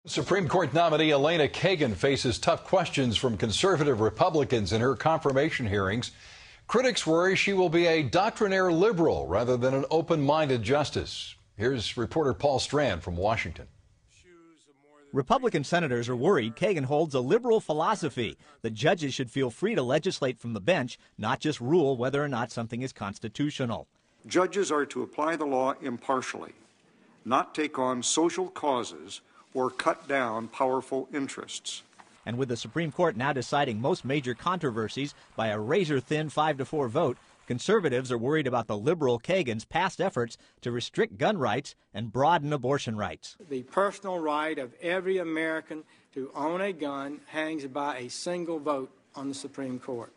Supreme Court nominee Elena Kagan faces tough questions from conservative Republicans in her confirmation hearings. Critics worry she will be a doctrinaire liberal rather than an open-minded justice. Here's reporter Paul Strand from Washington. Republican senators are worried Kagan holds a liberal philosophy that judges should feel free to legislate from the bench, not just rule whether or not something is constitutional. Judges are to apply the law impartially, not take on social causes or cut down powerful interests. And with the Supreme Court now deciding most major controversies by a razor-thin 5-4 vote, conservatives are worried about the liberal Kagan's past efforts to restrict gun rights and broaden abortion rights. The personal right of every American to own a gun hangs by a single vote on the Supreme Court.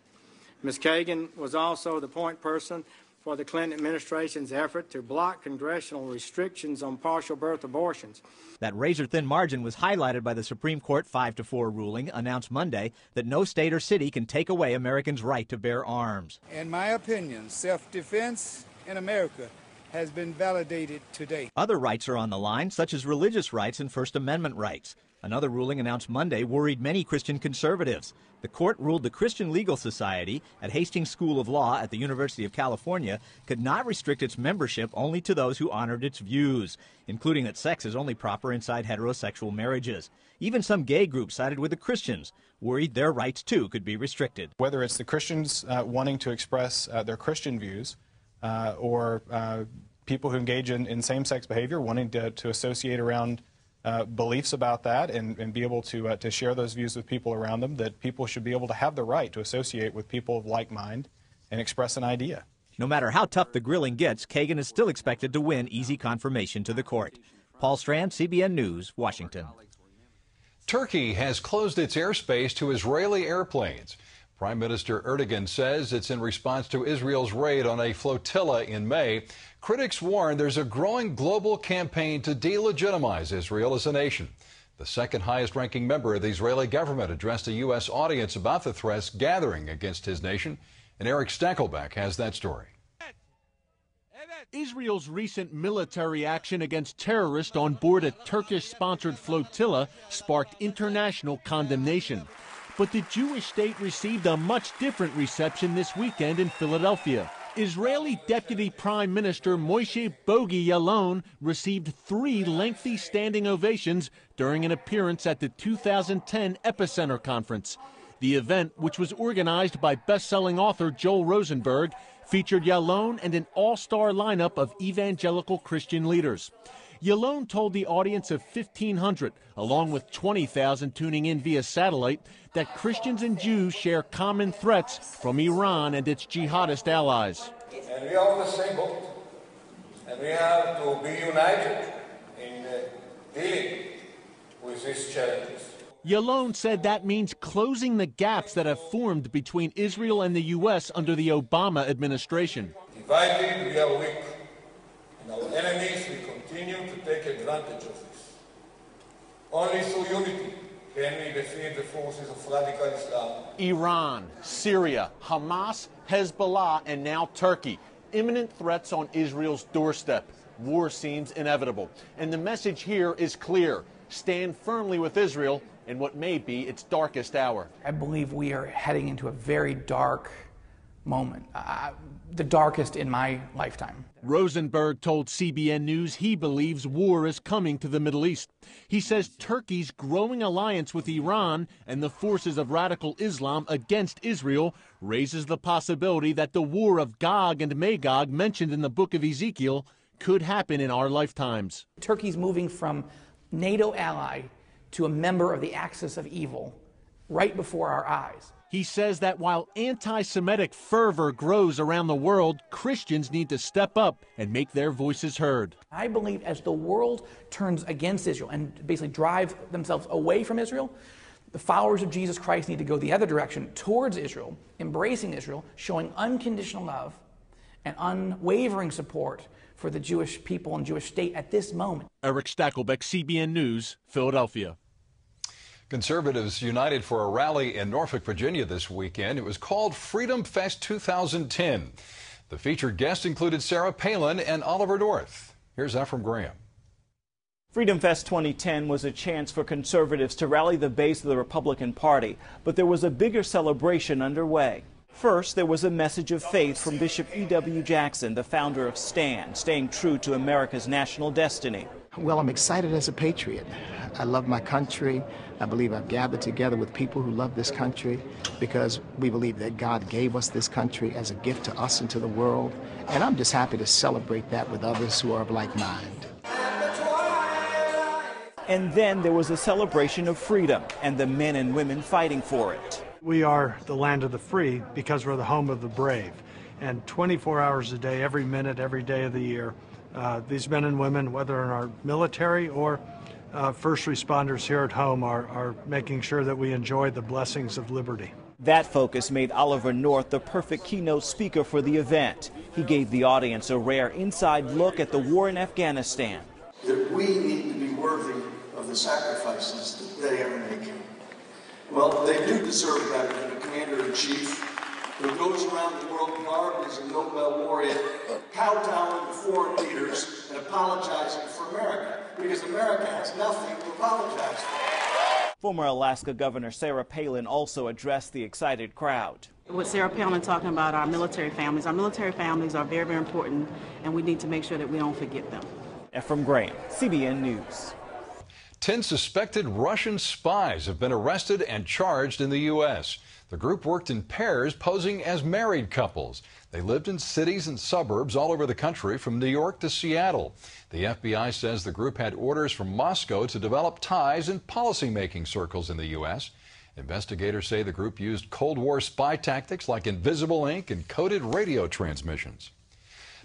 Ms. Kagan was also the point person for the Clinton administration's effort to block congressional restrictions on partial birth abortions. That razor-thin margin was highlighted by the Supreme Court 5-4 ruling announced Monday that no state or city can take away Americans' right to bear arms. In my opinion, self-defense in America has been validated today. Other rights are on the line, such as religious rights and First Amendment rights. Another ruling announced Monday worried many Christian conservatives. The court ruled the Christian Legal Society at Hastings School of Law at the University of California could not restrict its membership only to those who honored its views, including that sex is only proper inside heterosexual marriages. Even some gay groups sided with the Christians, worried their rights too could be restricted. Whether it's the Christians wanting to express their Christian views or people who engage in same-sex behavior wanting to associate around beliefs about that and be able to share those views with people around them, that people should be able to have the right to associate with people of like mind and express an idea. No matter how tough the grilling gets, Kagan is still expected to win easy confirmation to the court. Paul Strand, CBN News, Washington. Turkey has closed its airspace to Israeli airplanes. Prime Minister Erdogan says it's in response to Israel's raid on a flotilla in May. Critics warn there's a growing global campaign to delegitimize Israel as a nation. The second highest-ranking member of the Israeli government addressed a U.S. audience about the threats gathering against his nation. And Eric Stackelbeck has that story. Israel's recent military action against terrorists on board a Turkish-sponsored flotilla sparked international condemnation. But the Jewish state received a much different reception this weekend in Philadelphia. Israeli Deputy Prime Minister Moshe Bogi Ya'alon received 3 lengthy standing ovations during an appearance at the 2010 Epicenter Conference. The event, which was organized by best-selling author Joel Rosenberg, featured Ya'alon and an all-star lineup of evangelical Christian leaders. Ya'alon told the audience of 1,500, along with 20,000 tuning in via satellite, that Christians and Jews share common threats from Iran and its jihadist allies. And we are on the same boat, and we have to be united in dealing with these challenges. Ya'alon said that means closing the gaps that have formed between Israel and the U.S. under the Obama administration. Divided, we are weak, and our enemies will continue to take advantage of this. Only through unity can we defeat the forces of radical Islam. Iran, Syria, Hamas, Hezbollah, and now Turkey. Imminent threats on Israel's doorstep. War seems inevitable. And the message here is clear. Stand firmly with Israel in what may be its darkest hour. I believe we are heading into a very dark moment, the darkest in my lifetime. Rosenberg told CBN News he believes war is coming to the Middle East. He says Turkey's growing alliance with Iran and the forces of radical Islam against Israel raises the possibility that the war of Gog and Magog mentioned in the book of Ezekiel could happen in our lifetimes. Turkey's moving from NATO ally to a member of the axis of evil right before our eyes. He says that while anti-Semitic fervor grows around the world, Christians need to step up and make their voices heard. I believe as the world turns against Israel and basically drive themselves away from Israel, the followers of Jesus Christ need to go the other direction towards Israel, embracing Israel, showing unconditional love and unwavering support for the Jewish people and Jewish state at this moment. Eric Stackelbeck, CBN News, Philadelphia. Conservatives united for a rally in Norfolk, Virginia this weekend. It was called Freedom Fest 2010. The featured guests included Sarah Palin and Oliver North. Here's Ephraim Graham. Freedom Fest 2010 was a chance for conservatives to rally the base of the Republican Party, but there was a bigger celebration underway. First, there was a message of faith from Bishop E.W. Jackson, the founder of STAND, staying true to America's national destiny. Well, I'm excited as a patriot. I love my country. I believe I've gathered together with people who love this country because we believe that God gave us this country as a gift to us and to the world. And I'm just happy to celebrate that with others who are of like mind. And then there was a celebration of freedom and the men and women fighting for it. We are the land of the free because we're the home of the brave. And 24 hours a day, every minute, every day of the year, these men and women, whether in our military or first responders here at home, are making sure that we enjoy the blessings of liberty. That focus made Oliver North the perfect keynote speaker for the event. He gave the audience a rare inside look at the war in Afghanistan. That we need to be worthy of the sacrifices that they are making. Well, they do deserve better than a commander-in-chief who goes around the world garbed as a Nobel laureate, kowtowing to foreign leaders and apologizing for America, because America has nothing to apologize for. Former Alaska Governor Sarah Palin also addressed the excited crowd. With Sarah Palin talking about our military families are very, very important, and we need to make sure that we don't forget them. Ephraim Graham, CBN News. 10 suspected Russian spies have been arrested and charged in the U.S. The group worked in pairs, posing as married couples. They lived in cities and suburbs all over the country, from New York to Seattle. The FBI says the group had orders from Moscow to develop ties in policymaking circles in the U.S. Investigators say the group used Cold War spy tactics like invisible ink and coded radio transmissions.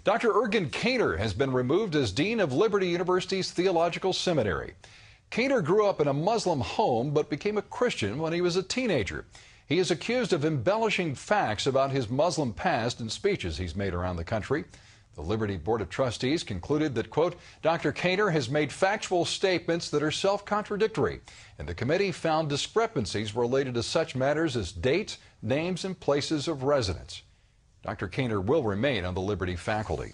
Dr. Ergen Kaner has been removed as Dean of Liberty University's Theological Seminary. Kaner grew up in a Muslim home but became a Christian when he was a teenager. He is accused of embellishing facts about his Muslim past in speeches he's made around the country. The Liberty Board of Trustees concluded that, quote, Dr. Kaner has made factual statements that are self-contradictory, and the committee found discrepancies related to such matters as dates, names, and places of residence. Dr. Kaner will remain on the Liberty faculty.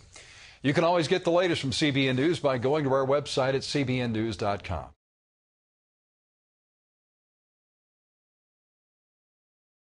You can always get the latest from CBN News by going to our website at cbnnews.com.